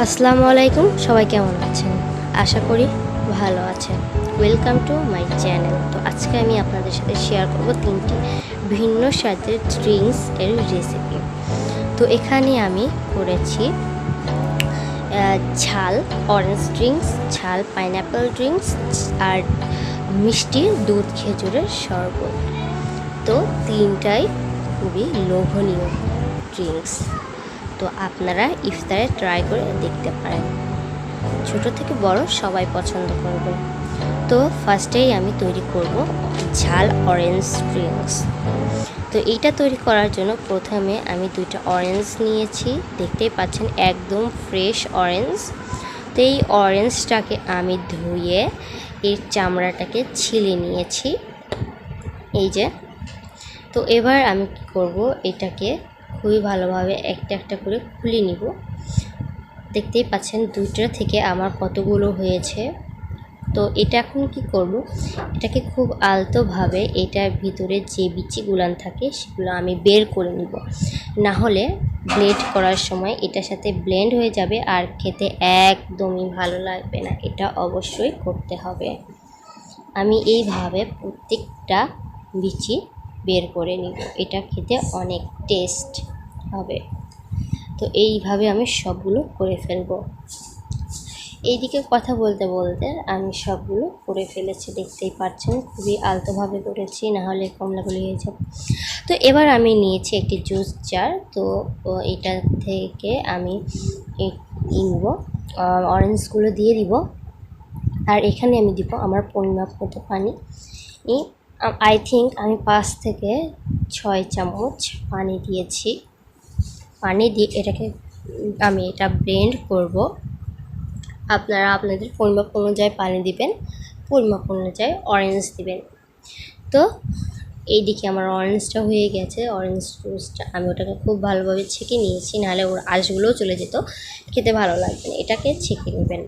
আসসালামু আলাইকুম, সবাই কেমন আছেন? আশা করি ভালো আছেন। Welcome to my channel. তো আজকে আমি আপনাদের সাথে শেয়ার করব 3টি ভিন্ন স্বাদের ড্রিঙ্কস এর রেসিপি। তো এখানে আমি করেছি ঝাল অরেঞ্জ ড্রিঙ্কস, ঝাল পাইনঅ্যাপেল ড্রিঙ্কস আর মিষ্টি দুধ খেজুরের শরবত। তো তিনটাই খুবই লোভনীয় ড্রিঙ্কস। তো আপনারা ইফতারে ট্রাই করে দেখতে পারেন, ছোট থেকে বড় সবাই পছন্দ করবে। তো ফার্স্টেই আমি তৈরি করব ঝাল অরেঞ্জ ড্রিঙ্কস। তো এইটা তৈরি করার জন্য প্রথমে আমি 2টা অরেঞ্জ নিয়েছি, দেখতেই পাচ্ছেন একদম ফ্রেশ অরেঞ্জ। তো এই অরেঞ্জটাকে আমি ধুয়ে এর চামড়াটাকে ছিলে নিয়েছি, এই যে। তো এবার আমি কি করব, এটাকে খুবই ভালোভাবে একটা একটা করে খুলে নিব। দেখতেই পাচ্ছেন 2টা থেকে আমার কতগুলো হয়েছে। তো এটা এখন কি করব, এটাকে খুব আলতোভাবে এটার ভিতরে যে বিচিগুলান থাকে সেগুলো আমি বের করে নিব, না হলে ব্লেন্ড করার সময় এটার সাথে ব্লেন্ড হয়ে যাবে আর খেতে একদমই ভালো লাগবে না। এটা অবশ্যই করতে হবে। আমি এইভাবে প্রত্যেকটা বিচি বের করে নিব, এটা খেতে অনেক টেস্ট হবে। তো এইভাবে আমি সবগুলো করে ফেলবো। এইদিকে কথা বলতে বলতে আমি সবগুলো করে ফেলেছি, দেখতেই পাচ্ছেন খুবই আলতোভাবে করেছি, না হলে কমলাগুলি হয়ে যাবে। তো এবার আমি নিয়েছি একটি জুস জার। তো এটা থেকে আমি নিব, অরেঞ্জগুলো দিয়ে দিব। আর এখানে আমি দিব আমার পরিমাপ মতো পানি। আই থিঙ্ক আমি 5 থেকে 6 চামচ পানি দিয়েছি। পানি দিয়ে এটাকে আমি এটা ব্লেন্ড করব। আপনারা আপনাদের পরিমাপ অনুযায়ী পানি দিবেন, পরিমাপ অনুযায়ী অরেঞ্জ দিবেন। তো এইদিকে আমার অরেঞ্জটা হয়ে গেছে, অরেঞ্জ জুসটা আমি ওটাকে খুব ভালোভাবে ছেঁকে নিয়েছি, নাহলে ওর আঁশগুলোও চলে যেত, খেতে ভালো লাগবে না। এটাকে ছেঁকে নেবেন।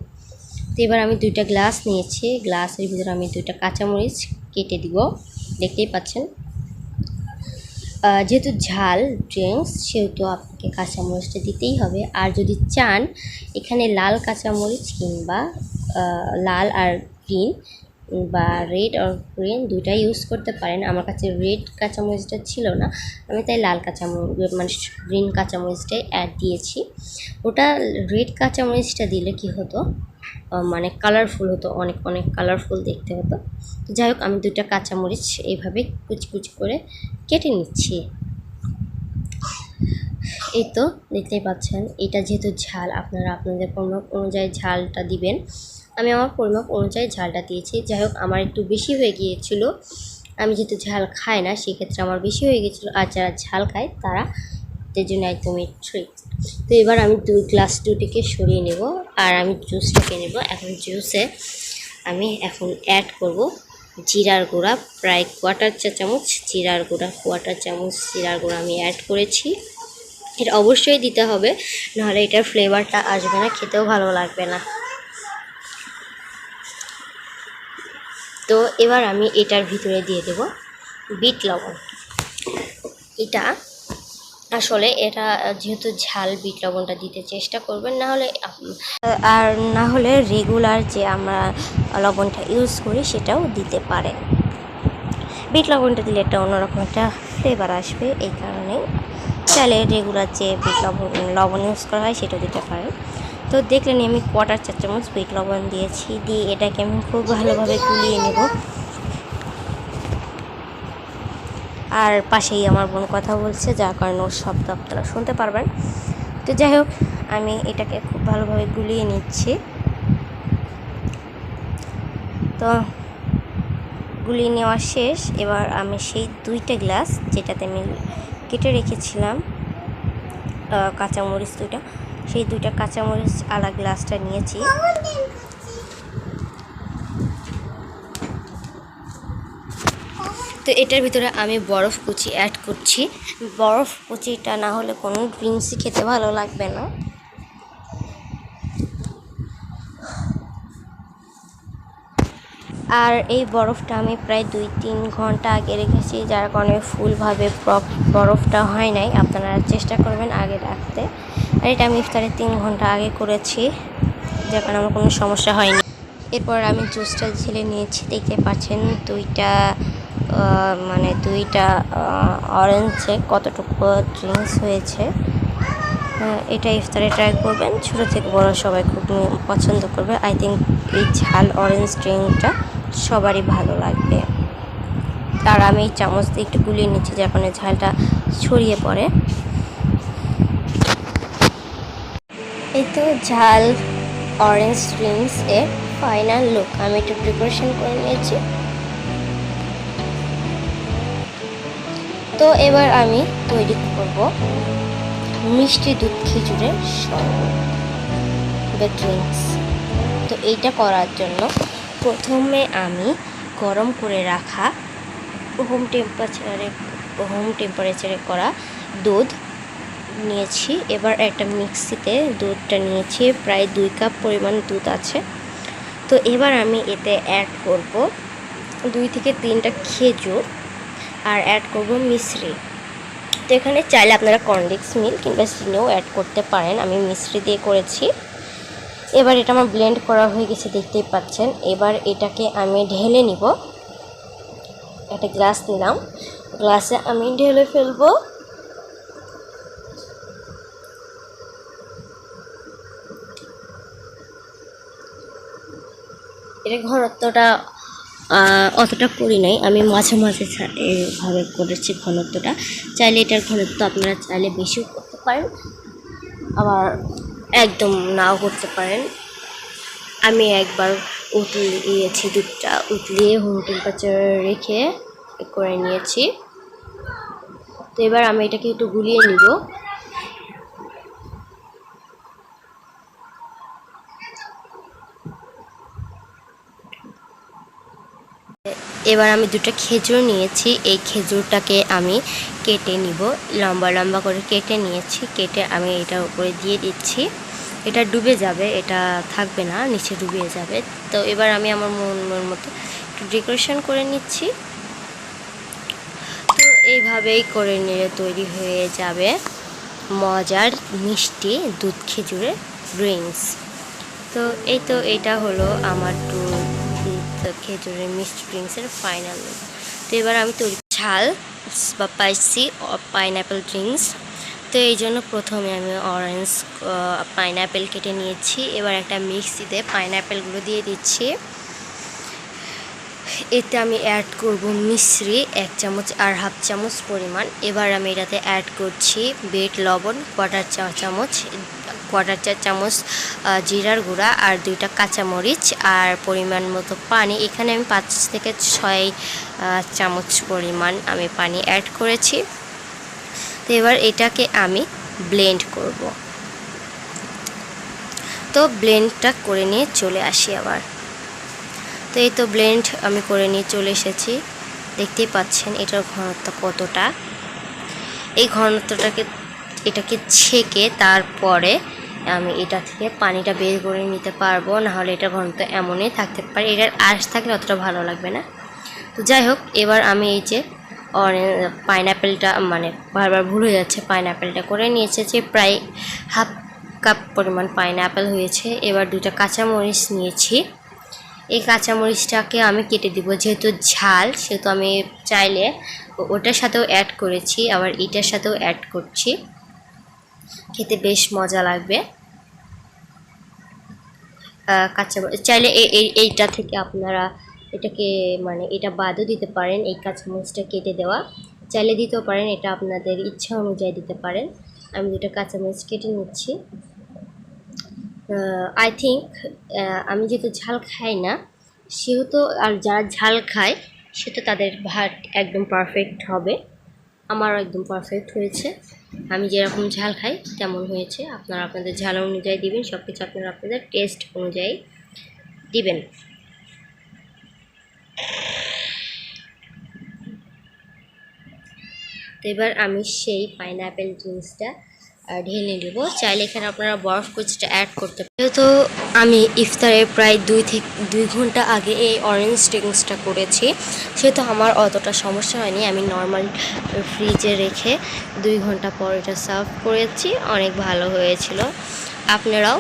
তো এবার আমি 2টা গ্লাস নিয়েছি, গ্লাসের ভিতরে আমি 2টা কাঁচামরিচ কেটে দিব, দেখতেই পাচ্ছেন। যেহেতু ঝাল ড্রিঙ্কস সেহেতু আপনাকে কাঁচামরিচটা দিতেই হবে। আর যদি চান এখানে লাল কাঁচামরিচ কিংবা লাল আর গ্রিন বা রেড আর গ্রিন দুইটাই ইউজ করতে পারেন। আমার কাছে রেড কাঁচামরিচটা ছিল না, আমি তাই লাল কাঁচামরিচ মানে গ্রিন কাঁচামরিচটাই অ্যাড দিয়েছি। ওটা রেড কাঁচামরিচটা দিলে কি হতো, মানে কালারফুল হতো, অনেক অনেক কালারফুল দেখতে হতো। তো যাই হোক, আমি 2টা কাঁচামরিচ এইভাবে কুচি কুচি করে কেটে নিচ্ছি। এই তো দেখতেই পাচ্ছেন, এটা যেহেতু ঝাল আপনারা আপনাদের পরিমাপ অনুযায়ী ঝালটা দিবেন। আমি আমার পরিমাপ অনুযায়ী ঝালটা দিয়েছি। যাই হোক, আমার একটু বেশি হয়ে গিয়েছিল, আমি যেহেতু ঝাল খাই না সেক্ষেত্রে আমার বেশি হয়ে গিয়েছিলো। আর যারা ঝাল খায় তারা এর জন্য একদমই ঠিক। তো এবার আমি 2 গ্লাস দুটিকে সরিয়ে নেব আর আমি জুসটাকে নেব। এখন জুসে আমি এখন অ্যাড করব জিরার গুঁড়া, প্রায় 1/4 চা চামচ জিরার গুঁড়া, 1/4 চামচ জিরার গুঁড়া আমি অ্যাড করেছি। এটা অবশ্যই দিতে হবে, নাহলে এটার ফ্লেভারটা আসবে না, খেতেও ভালো লাগবে না। তো এবার আমি এটার ভিতরে দিয়ে দেব বিট লবণ। এটা আসলে এটা যেহেতু ঝাল, বিট লবণটা দিতে চেষ্টা করবেন, না হলে রেগুলার যে আমরা লবণটা ইউজ করি সেটাও দিতে পারে। বিট লবণটা দিলে একটা অন্যরকম একটা ফ্লেভার আসবে, এই কারণে চাইলে রেগুলার যে বিট লবণ ইউজ করা হয় সেটাও দিতে পারেন। তো দেখলেন আমি 1/4 চা চামচ বিট লবণ দিয়েছি, দিয়ে এটাকে আমি খুব ভালোভাবে গুলিয়ে নেব। আর পাশেই আমার বোন কথা বলছে, যার কারণে ওর শব্দ আপনারা শুনতে পারবেন। তো যাই হোক, আমি এটাকে খুব ভালোভাবে গুলিয়ে নিচ্ছি। তো গুলিয়ে নেওয়া শেষ। এবার আমি সেই 2টা গ্লাস যেটাতে আমি কেটে রেখেছিলাম কাঁচামরিচ 2টা, সেই 2টা কাঁচামরিচ আলাদা গ্লাসটা নিয়েছি। তো এটার ভিতরে আমি বরফ কুচি অ্যাড করছি। বরফ কুচিটা না হলে কোনো ড্রিঙ্কসই খেতে ভালো লাগবে না। আর এই বরফটা আমি প্রায় 2-3 ঘন্টা আগে রেখেছি, যার কারণে ফুলভাবে বরফটা হয় নাই। আপনারা চেষ্টা করবেন আগে রাখতে। আর এটা আমি ইফতারের 3 ঘন্টা আগে করেছি, যার কারণে আমার কোনো সমস্যা হয়নি। এরপর আমি জুসটা ঢেলে নিয়েছি, দেখতে পাচ্ছেন দুইটা অরেঞ্জে কতটুকু ড্রিঙ্কস হয়েছে। এটা ইফতারে ট্রাই করবেন, ছোটো থেকে বড় সবাই খুব পছন্দ করবে। আই থিঙ্ক এই ঝাল অরেঞ্জ ড্রিঙ্কটা সবারই ভালো লাগবে। আর আমি এই চামচ দিয়ে একটু গুলিয়ে নিচ্ছি, যার কারণে ঝালটা ছড়িয়ে পড়ে। এই তো ঝাল অরেঞ্জ ড্রিঙ্কস এর ফাইনাল লুক। আমি একটু প্রিপারেশন করে নিয়েছি। তো এবার আমি তৈরি করব মিষ্টি দুধ খেজুরের শরবত বা ড্রিঙ্কস। তো এইটা করার জন্য প্রথমে আমি গরম করে রাখা হোম টেম্পারেচারে করা দুধ নিয়েছি। এবার একটা মিক্সিতে দুধটা নিয়েছি, প্রায় 2 কাপ পরিমাণ দুধ আছে। তো এবার আমি এতে অ্যাড করব 2 থেকে 3টা খেজুর আর অ্যাড করব মিশ্রি। তো এখানে চাইলে আপনারা কর্নফ্লেক্স মিল্ক কিংবা চিনিও অ্যাড করতে পারেন, আমি মিশ্রি দিয়ে করেছি। এবার এটা আমার ব্লেন্ড করা হয়ে গেছে, দেখতেই পাচ্ছেন। এবার এটাকে আমি ঢেলে নিব। একটা গ্লাস নিলাম, গ্লাসে আমি ঢেলে ফেলবো। এটা ঘনত্বটা অতটা করি নাই, আমি মাঝে মাঝে এভাবে করেছি ঘনত্বটা। চাইলে এটার ঘনত্ব আপনারা চাইলে বেশিও করতে পারেন, আবার একদম নাও করতে পারেন। আমি একবার উতলিয়েছি, দুধটা উতলিয়ে হোম টেম্পারেচারে রেখে করে নিয়েছি। তো এবার আমি এটাকে একটু গুলিয়ে নিব। এবার আমি 2টা খেজুর নিয়েছি, এই খেজুরটাকে আমি কেটে নিব, লম্বা লম্বা করে কেটে নিয়েছি। কেটে আমি এটার উপরে দিয়ে দিচ্ছি। এটা ডুবে যাবে, এটা থাকবে না, নিচে ডুবে যাবে। তো এবার আমি আমার মন মতো একটু ডেকোরেশন করে নিচ্ছি। তো এইভাবেই করে নিলে তৈরি হয়ে যাবে মজার মিষ্টি দুধ খেজুরের ড্রিঙ্কস। তো এটা হলো আমার খেজুরের মিষ্টি ড্রিঙ্কসের ফাইনাল লুক। তো এবার আমি তৈরি ঝাল বা স্পাইসি পাইনঅ্যাপেল ড্রিঙ্কস। তো এই জন্য প্রথমে আমি অরেঞ্জ পাইনঅ্যাপেল কেটে নিয়েছি। এবার একটা মিক্সিতে পাইনঅ্যাপেলগুলো দিয়ে দিচ্ছি। এতে আমি অ্যাড করব মিশ্রি 1 চামচ আর 1/2 চামচ পরিমাণ। এবার আমি এটাতে অ্যাড করছি বিট লবণ কোয়ার্টার চা চামচ জিরার গুঁড়া আর 2টা কাঁচামরিচ আর পরিমাণ মতো পানি। এখানে আমি 5 থেকে 6 চামচ পরিমাণ আমি পানি অ্যাড করেছি। তো এবার এটাকে আমি ব্লেন্ড করব। তো ব্লেন্ডটা করে নিয়ে চলে আসি আবার। তো এই তো ব্লেন্ড আমি করে নিয়ে চলে এসেছি, দেখতেই পাচ্ছেন এটার ঘনত্ব কতটা। এই এটাকে ছেঁকে তারপরে আমি এটা থেকে পানিটা বের করে নিতে পারবো, নাহলে এটার ঘনত্ব এমনই থাকতে পারে, এটার আঁশ থাকলে অতটা ভালো লাগবে না। তো যাই হোক, এবার আমি এই যে পাইনঅ্যাপেলটা বারবার ভুল হয়ে যাচ্ছে, পাইনঅ্যাপেলটা করে নিয়ে এসেছি। প্রায় 1/2 কাপ পরিমাণ পাইনঅ্যাপেল হয়েছে। এবার 2টা কাঁচামরিচ নিয়েছি, এই কাঁচামরিচটাকে আমি কেটে দিব। যেহেতু ঝাল সেহেতু আমি চাইলে ওটার সাথেও অ্যাড করেছি, আবার এটার সাথেও অ্যাড করছি, খেতে বেশ মজা লাগবে। কাঁচামরিচ চাইলে এইটা থেকে আপনারা এটাকে এটা বাদও দিতে পারেন, এই কাঁচামরিচটা কেটে দেওয়া চাইলে দিতেও পারেন, এটা আপনাদের ইচ্ছা অনুযায়ী দিতে পারেন। আমি 2টা কাঁচামরিচ কেটে নিচ্ছি। আই থিঙ্ক আমি যেহেতু ঝাল খাই না সেহেতু, আর যারা ঝাল খায় সেটা তাদের ভাত একদম পারফেক্ট হবে। আমারও একদম পারফেক্ট হয়েছে, আমি যেরকম ঝাল খাই তেমন হয়েছে। আপনারা আপনাদের ঝাল অনুযায়ী দিবেন, সব কিছু আপনারা আপনাদের টেস্ট অনুযায়ী দিবেন। তো এবার আমি সেই পাইনঅ্যাপেল জুসটা ঢেলে নেব। চাইলে এখানে আপনারা বরফ কুচিটা অ্যাড করতে পারেন। তো আমি ইফতারের প্রায় 2 ঘন্টা আগে এই অরেঞ্জ ড্রিঙ্কসটা করেছি, সেহেতু আমার অতটা সমস্যা হয়নি। আমি নর্মাল ফ্রিজে রেখে 2 ঘন্টা পর এটা সার্ভ করেছি, অনেক ভালো হয়েছিল। আপনারাও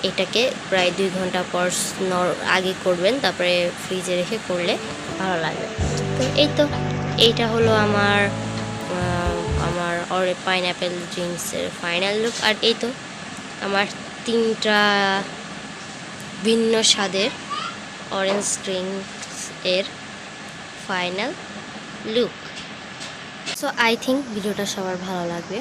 এটাকে প্রায় 2 ঘন্টা পর আগে করবেন, তারপরে ফ্রিজে রেখে করলে ভালো লাগবে। তো এইটা হলো আমার পাইনঅ্যাপেল ড্রিঙ্কসের ফাইনাল লুক। আর এই তো আমার 3টা ভিন্ন স্বাদের অরেঞ্জ ড্রিঙ্কস এর final look. So I think ভিডিওটা সবার ভালো লাগবে।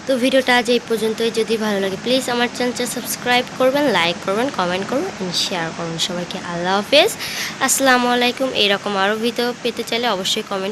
তো ভিডিওটা আজ এই পর্যন্তই। যদি ভালো লাগে প্লিজ আমার চ্যানেলটা সাবস্ক্রাইব করবেন, লাইক করবেন, কমেন্ট করবেন, শেয়ার করবেন। সবাইকে আল্লাহ হাফেজ, আসসালামু আলাইকুম। এরকম আরও ভিডিও পেতে চাইলে অবশ্যই কমেন্ট